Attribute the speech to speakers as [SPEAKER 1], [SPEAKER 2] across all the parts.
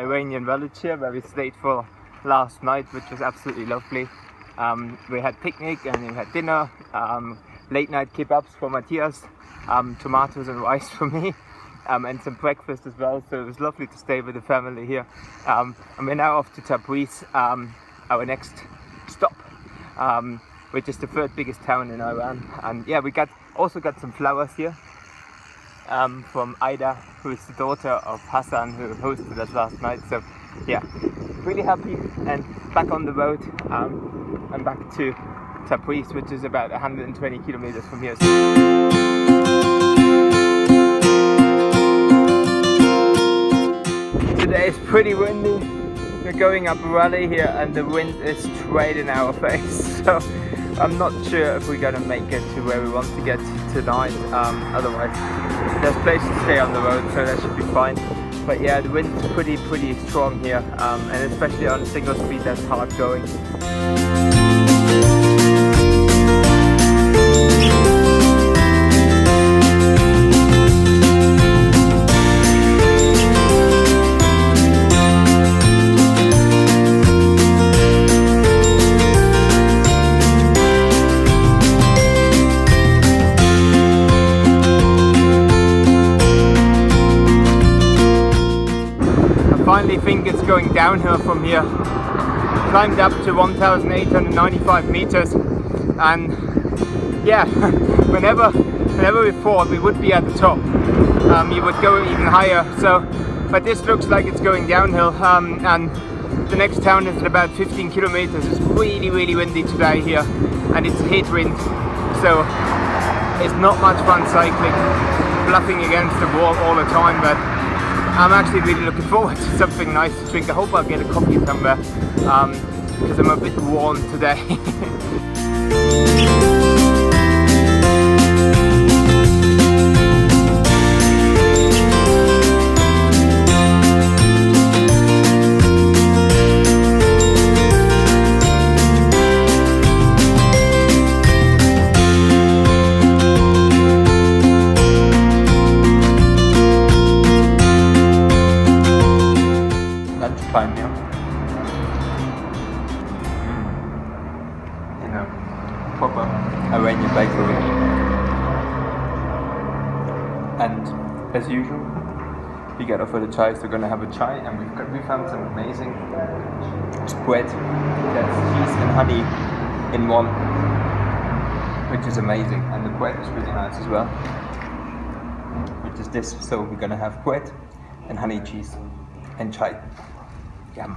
[SPEAKER 1] Iranian village here where we stayed for last night, which was absolutely lovely. We had picnic and we had dinner, late night kebabs for Matthias, tomatoes and rice for me, and some breakfast as well. So it was lovely to stay with the family here. And we're now off to Tabriz, our next stop, which is the third biggest town in Iran. And yeah, we also got some flowers here from Ida, who is the daughter of Hassan, who hosted us last night. So yeah, really happy and back on the road. And back to Tabriz, which is about 120 kilometers from here. Today is pretty windy. We're going up a valley here and the wind is straight in our face. So I'm not sure if we're gonna make it to where we want to get tonight. Otherwise, there's place to stay on the road, so that should be fine. But yeah, the wind's pretty strong here, and especially on Singlespeed, that's hard going. I think it's going downhill from here. Climbed up to 1,895 meters, and yeah, whenever we thought we would be at the top, you would go even higher. So, but this looks like it's going downhill, and the next town is at about 15 kilometers. It's really windy today here, and it's headwind, so it's not much fun cycling, bluffing against the wall all the time. But I'm actually really looking forward to something nice to drink. I hope I'll get a coffee somewhere, because I'm a bit worn today. Lunchtime here. You know, proper Iranian bakery. And as usual, we get offered a chai, so we're gonna have a chai, and we found some amazing spread that's cheese and honey in one, which is amazing, and the bread is really nice as well, which is this. So we're gonna have bread and honey cheese and chai. Yum.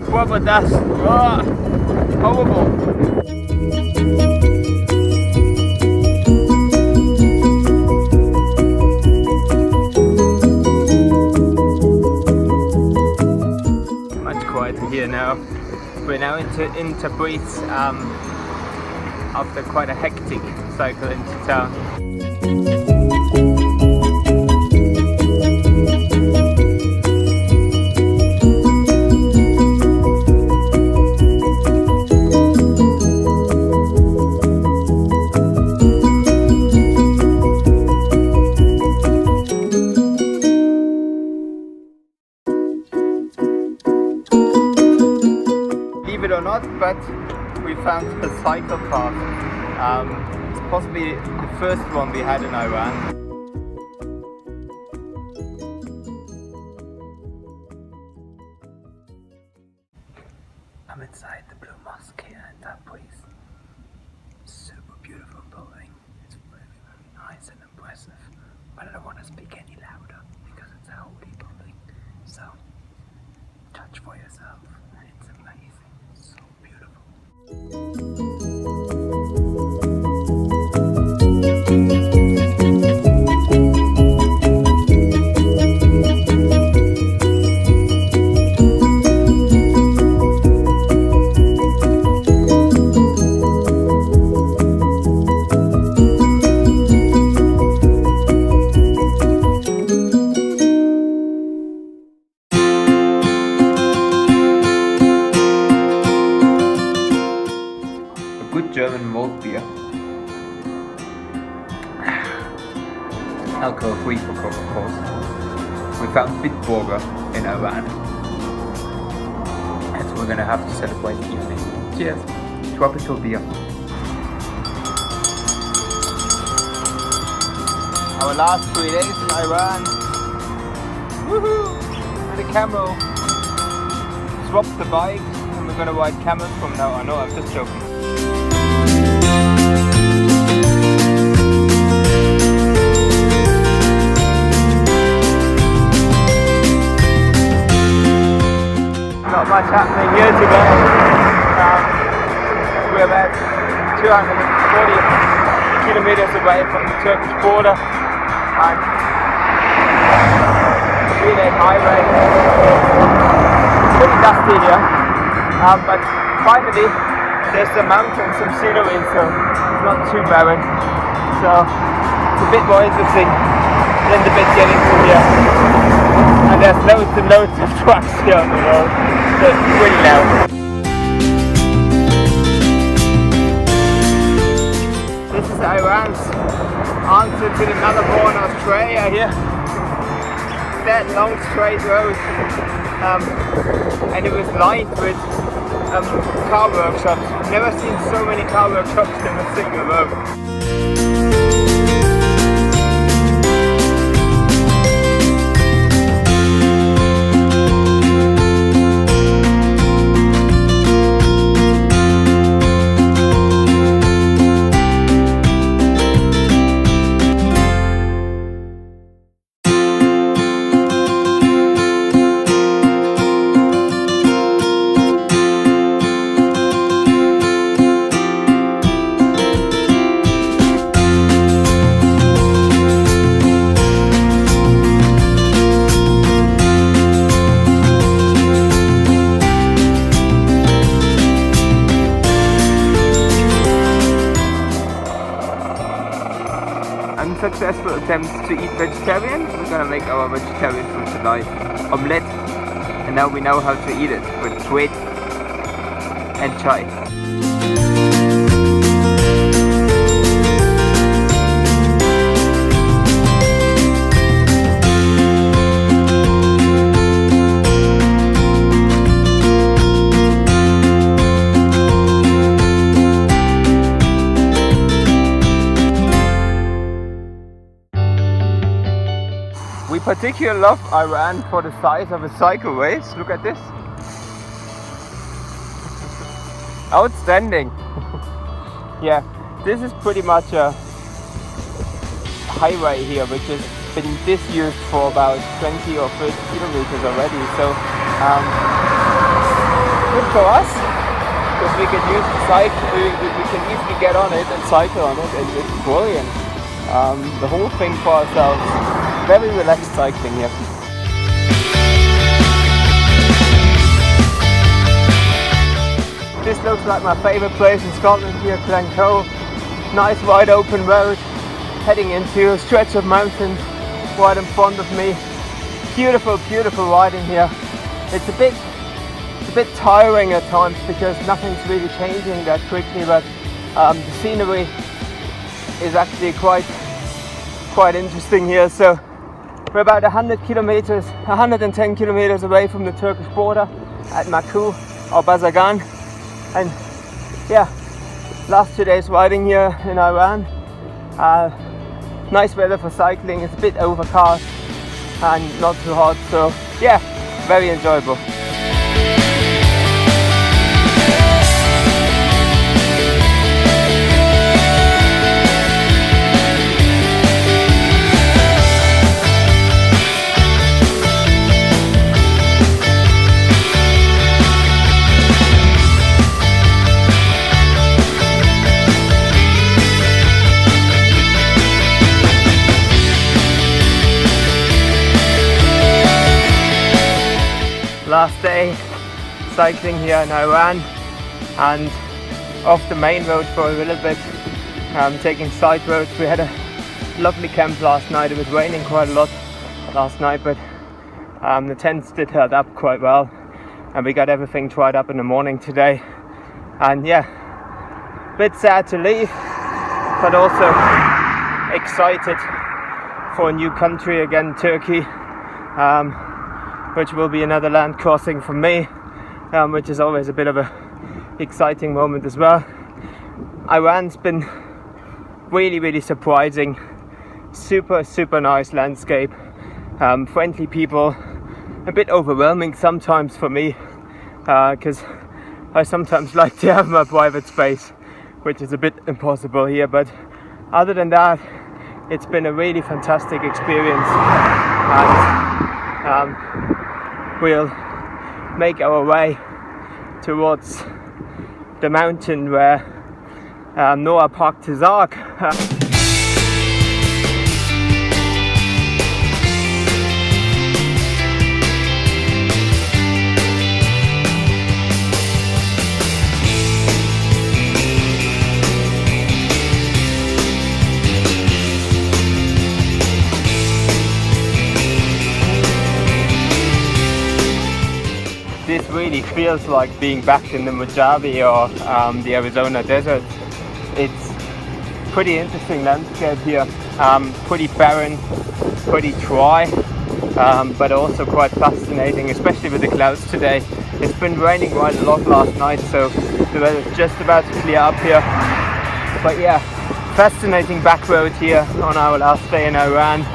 [SPEAKER 1] Proper dust. Oh, horrible. Here now. We're now in Tabriz after quite a hectic cycle into town. Or not, but we found a cycle path. It's possibly the first one we had in Iran. I'm inside the Blue Mosque here in Tabriz. Super beautiful building. It's very nice and impressive, but I don't want to speak any louder because it's a holy building. So judge for yourself. It's amazing. So beautiful. alcohol-free for Coke, of course. We found Bitburger in Iran, and so we're gonna have to celebrate the evening. Cheers! Tropical beer. Our last 3 days in Iran. Woohoo! And the camel. Swapped the bike, and we're gonna ride camels from now on. No, I'm just joking. Not much happening here today. We're about 240 kilometers away from the Turkish border and three-lane highway. It's pretty dusty here, but finally there's the mountains, some scenery, so it's not too barren. So it's a bit more interesting than the bit getting through here. And there's loads and loads of trucks here on the road, so it's really loud. This is Iran's answer to the Melbourne, Australia here. That long straight road, and it was lined with car workshops. Never seen so many car workshops in a single road. Unsuccessful attempts to eat vegetarian. We're gonna make our vegetarian food tonight. Omelette, and now we know how to eat it with sweet and chai. We particularly love Iran for the size of its cycleways. Look at this. Outstanding. Yeah, this is pretty much a highway here, which has been disused for about 20 or 30 kilometers already. So good for us, because we can use the cycle. We can easily get on it and cycle on it, and it's brilliant. The whole thing for ourselves. Very relaxed cycling here. This looks like my favorite place in Scotland here, Glencoe. Nice wide open road heading into a stretch of mountains right in front of me. Beautiful, beautiful riding here. It's a bit tiring at times because nothing's really changing that quickly, but the scenery is actually quite interesting here. So we're about 110 kilometers away from the Turkish border at Maku or Bazagan, and yeah, last 2 days riding here in Iran. Nice weather for cycling. It's a bit overcast and not too hot, so yeah, very enjoyable. Last day cycling here in Iran, and off the main road for a little bit, taking side roads. We had a lovely camp last night. It was raining quite a lot last night, but the tents did hold up quite well, and we got everything tried up in the morning today. And yeah, a bit sad to leave, but also excited for a new country again, Turkey, which will be another land crossing for me, which is always a bit of a exciting moment as well. Iran's been really surprising. Super nice landscape, friendly people, a bit overwhelming sometimes for me, because I sometimes like to have my private space, which is a bit impossible here, but other than that, it's been a really fantastic experience, and we'll make our way towards the mountain where Noah parked his ark. This really feels like being back in the Mojave or the Arizona desert. It's pretty interesting landscape here, pretty barren, pretty dry, but also quite fascinating, especially with the clouds today. It's been raining quite a lot last night, so the weather's just about to clear up here. But yeah, fascinating back road here on our last day in Iran.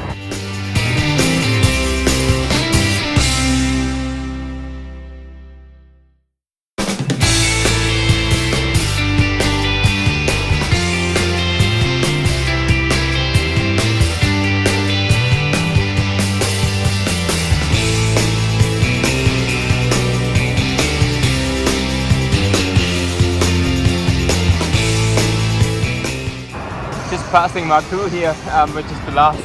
[SPEAKER 1] Passing Maku here, which is the last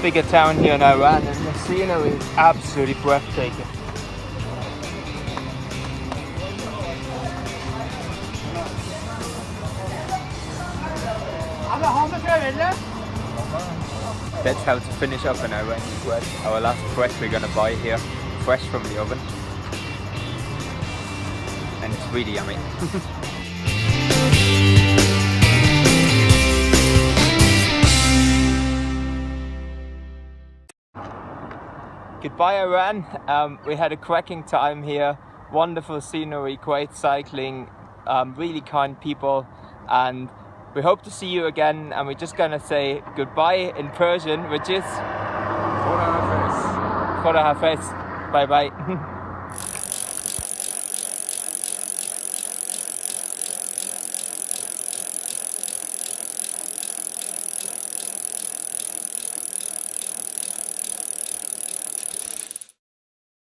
[SPEAKER 1] bigger town here in Iran, and the scenery is absolutely breathtaking. That's how to finish up an Iranian bread. Our last bread we're gonna buy here, fresh from the oven, and it's really yummy. Goodbye Iran. We had a cracking time here, wonderful scenery, great cycling, really kind people, and we hope to see you again, and we're just gonna say goodbye in Persian, which is Khoda Hafez. Bye bye.